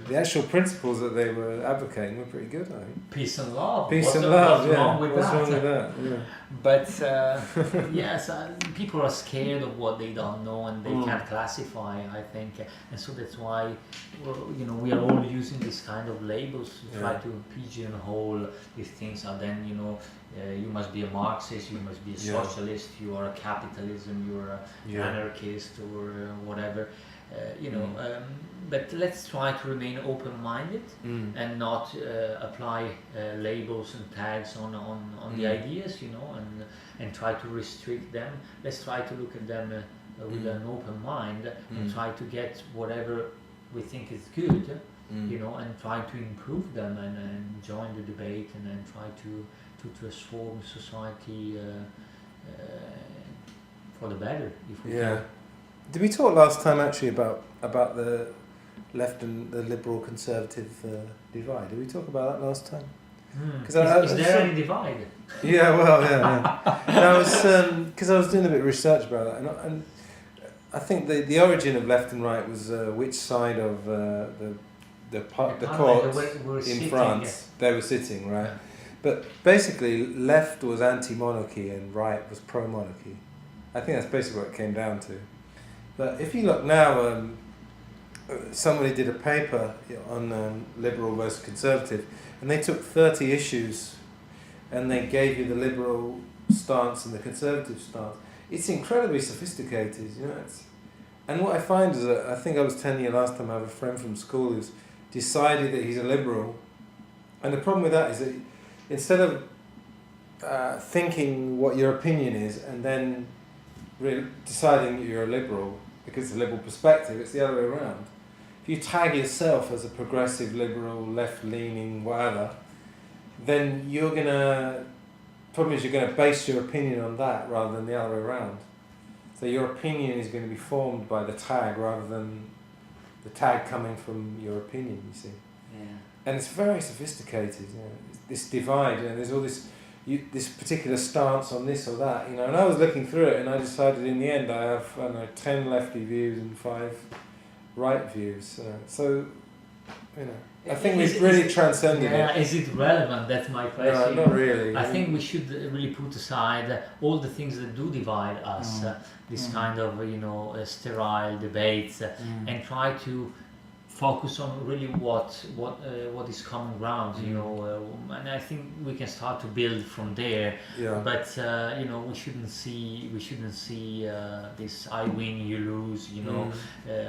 the actual principles that they were advocating were pretty good, I think. Peace and love. Peace What's and love, what's yeah. wrong with What's that? wrong with that? Yeah. But yes, people are scared of what they don't know and they can't classify, I think, and so that's why we are all using this kind of labels to try to pigeonhole these things. And then you must be a Marxist, you must be a socialist, you are a capitalism, you are an anarchist or whatever. But let's try to remain open-minded and not apply labels and tags on the ideas, and try to restrict them. Let's try to look at them with an open mind and try to get whatever we think is good, and try to improve them and join the debate and try to transform society for the better, if we can. Did we talk last time actually about the left and the liberal conservative divide? Did we talk about that last time? Is there any divide? Yeah, well, yeah. And I was because I was doing a bit of research about that, and I think the origin of left and right was which side of the court in France they were sitting, right? Yeah. But basically, left was anti-monarchy and right was pro-monarchy. I think that's basically what it came down to. But if you look now, somebody did a paper on liberal versus conservative, and they took 30 issues and they gave you the liberal stance and the conservative stance. It's incredibly sophisticated, and what I find is that, I think I was telling you last time, I have a friend from school who's decided that he's a liberal, and the problem with that is that instead of thinking what your opinion is and then deciding that you're a liberal, because it's a liberal perspective, it's the other way around. If you tag yourself as a progressive, liberal, left-leaning, whatever, then you're going to base your opinion on that rather than the other way around. So your opinion is going to be formed by the tag rather than the tag coming from your opinion, you see. Yeah. And it's very sophisticated, this divide, there's all this particular stance on this or that, and I was looking through it and I decided in the end I have 10 lefty views and 5 right views. I think we've really transcended it. Yeah, is it relevant? That's my question. No, not really. I think we should really put aside all the things that do divide us, this kind of sterile debates, and try to focus on really what is common ground, and I think we can start to build from there. Yeah. But we shouldn't see this I win you lose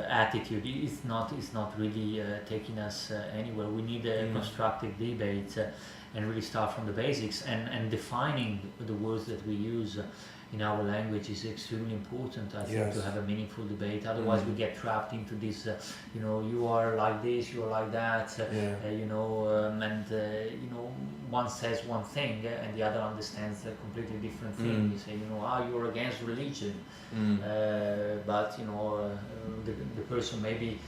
attitude. It's not really taking us anywhere. We need a constructive debate and really start from the basics and defining the words that we use in our language is extremely important, I think, to have a meaningful debate. Otherwise we get trapped into this, you are like this, you are like that, one says one thing and the other understands a completely different thing. You say, you're against religion, but the person maybe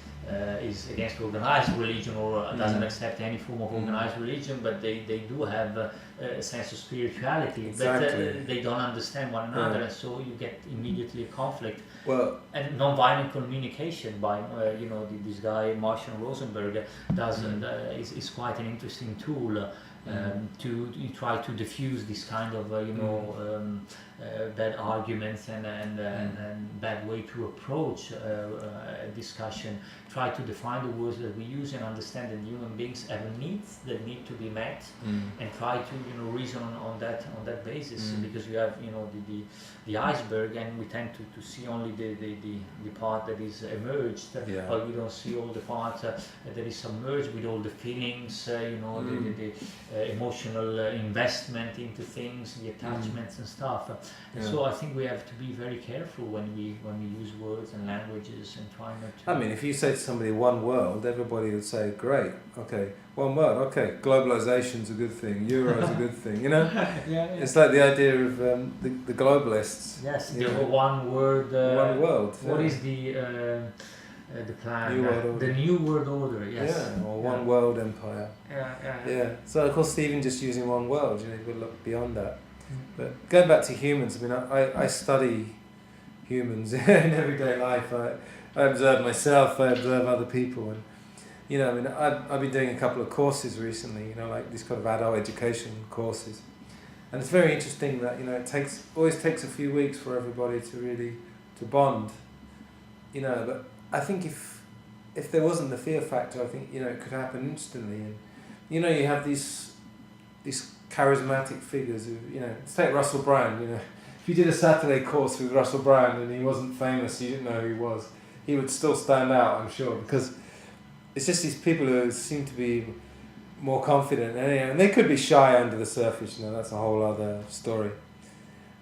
is against organized religion or doesn't accept any form of organized religion, but they do have a sense of spirituality. Exactly. But they don't understand one another, and so you get immediately a conflict. Well, and non-violent communication by this guy Marshall Rosenberg does is quite an interesting tool to try to diffuse this kind of bad arguments and bad way to approach a discussion. Try to define the words that we use and understand that human beings have needs that need to be met, and try to reason on that basis, because you have the iceberg, and we tend to see only the part that is emerged, but we don't see all the part that is submerged with all the feelings, the emotional investment into things, the attachments and stuff. And so I think we have to be very careful when we use words and languages and try not to. I mean, if you say to somebody one world, everybody would say, great, okay, one world, okay, globalization's a good thing, Euro's a good thing, It's like the idea of the globalists. Yes, the one word. One world. What is the plan? New World Order. The New World Order, yes. Yeah, or One World Empire. Yeah. So of course, even just using one world, you've got to look beyond that. But going back to humans, I mean, I study humans in everyday life. I observe myself, I observe other people, and You know, I mean, I've been doing a couple of courses recently, you know, like these kind of adult education courses. And it's very interesting that, you know, it always takes a few weeks for everybody to really, to bond, you know, but I think if there wasn't the fear factor, I think, you know, it could happen instantly. And, you know, you have these charismatic figures who, you know, let's take Russell Brand, you know. If you did a Saturday course with Russell Brand and he wasn't famous, you didn't know who he was, he would still stand out, I'm sure, because it's just these people who seem to be more confident, and they could be shy under the surface, you know, that's a whole other story,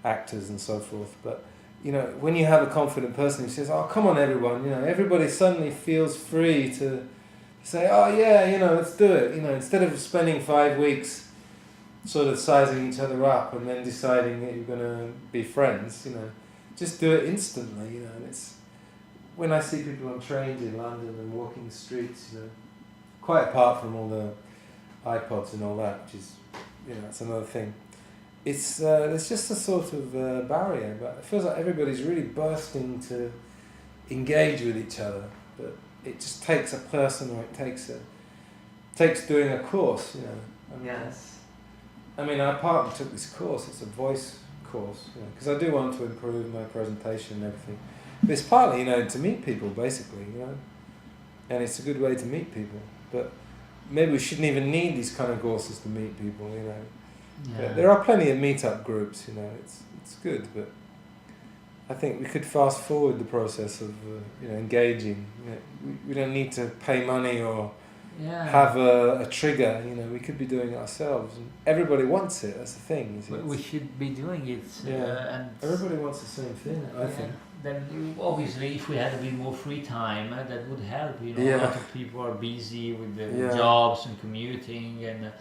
actors and so forth, but, you know, when you have a confident person who says, oh, come on everyone, you know, everybody suddenly feels free to say, oh yeah, you know, let's do it, you know, instead of spending 5 weeks sort of sizing each other up and then deciding that you're going to be friends, you know, just do it instantly, you know, and it's, when I see people on trains in London and walking the streets, you know, quite apart from all the iPods and all that, which is, you know, that's another thing. It's there's just a sort of barrier, but it feels like everybody's really bursting to engage with each other. But it just takes a person, or it takes doing a course, you know. I mean, Yes. I mean, our partner took this course. It's a voice course, you know, because I do want to improve my presentation and everything. But it's partly, you know, to meet people, basically, you know, and it's a good way to meet people. But maybe we shouldn't even need these kind of courses to meet people, you know. Yeah. There are plenty of meet-up groups, you know. It's good, but I think we could fast forward the process of you know, engaging. You know, we don't need to pay money or have a trigger. You know, we could be doing it ourselves, and everybody wants it. That's the thing. You see, We should be doing it. And everybody wants the same thing. I think. Then obviously, if we had a bit more free time, that would help. You know, a lot of people are busy with their jobs and commuting and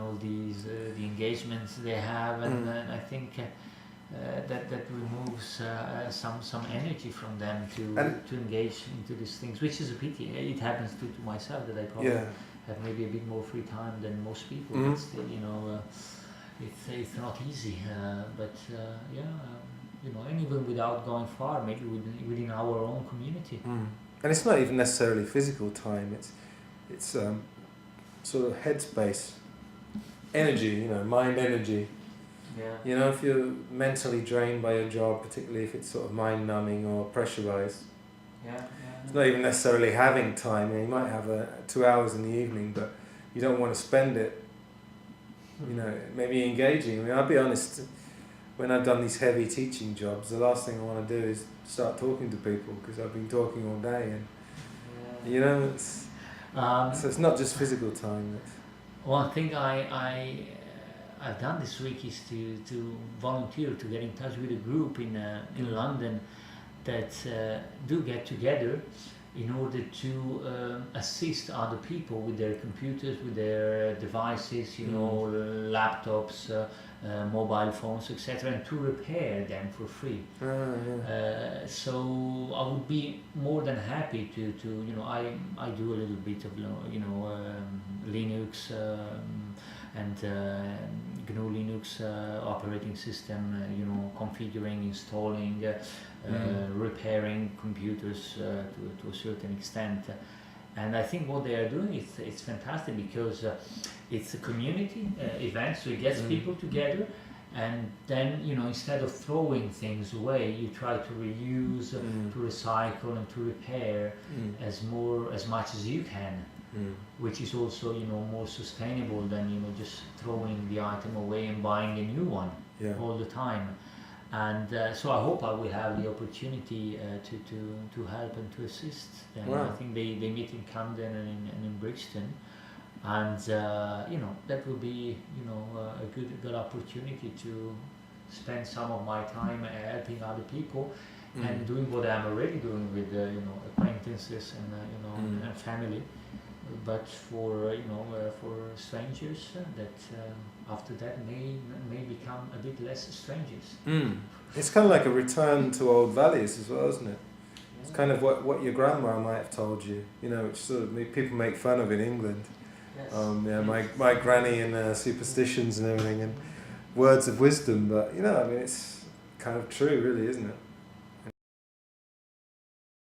all these the engagements they have, and I think that removes some energy from them to engage into these things, which is a pity. It happens to myself that I probably have maybe a bit more free time than most people, but still, you know, it's not easy. But you know, and even without going far, maybe within our own community. And it's not even necessarily physical time. It's sort of headspace, energy. You know, mind energy. Yeah. You know, if you're mentally drained by your job, particularly if it's sort of mind numbing or pressurized. It's not even necessarily having time. You know, you might have 2 hours in the evening, but you don't want to spend it. You know, maybe engaging. I mean, I'll be honest. When I've done these heavy teaching jobs, the last thing I want to do is start talking to people, because I've been talking all day, and you know, it's so it's not just physical time. One thing I've done this week is to volunteer to get in touch with a group in London that do get together in order to assist other people with their computers, with their devices, you know, laptops, mobile phones, etc., and to repair them for free. So I would be more than happy to you know, I do a little bit of, you know, Linux and GNU Linux operating system, you know, configuring, installing, repairing computers to a certain extent. And I think what they are doing it's fantastic, because it's a community event, so it gets people together, and then, you know, instead of throwing things away, you try to reuse, to recycle, and to repair as much as you can. Which is also, you know, more sustainable than, you know, just throwing the item away and buying a new one all the time. And so I hope I will have the opportunity to help and to assist them. Wow. I think they meet in Camden and in Brixton, and you know, that will be, you know, a good opportunity to spend some of my time helping other people and doing what I'm already doing with you know, acquaintances and you know, and family. But for you know, for strangers that after that may become a bit less strangers. It's kind of like a return to old values as well, isn't it? It's kind of what your grandma might have told you. You know, which sort of people make fun of in England. My granny and superstitions and everything and words of wisdom. But you know, I mean, it's kind of true, really, isn't it?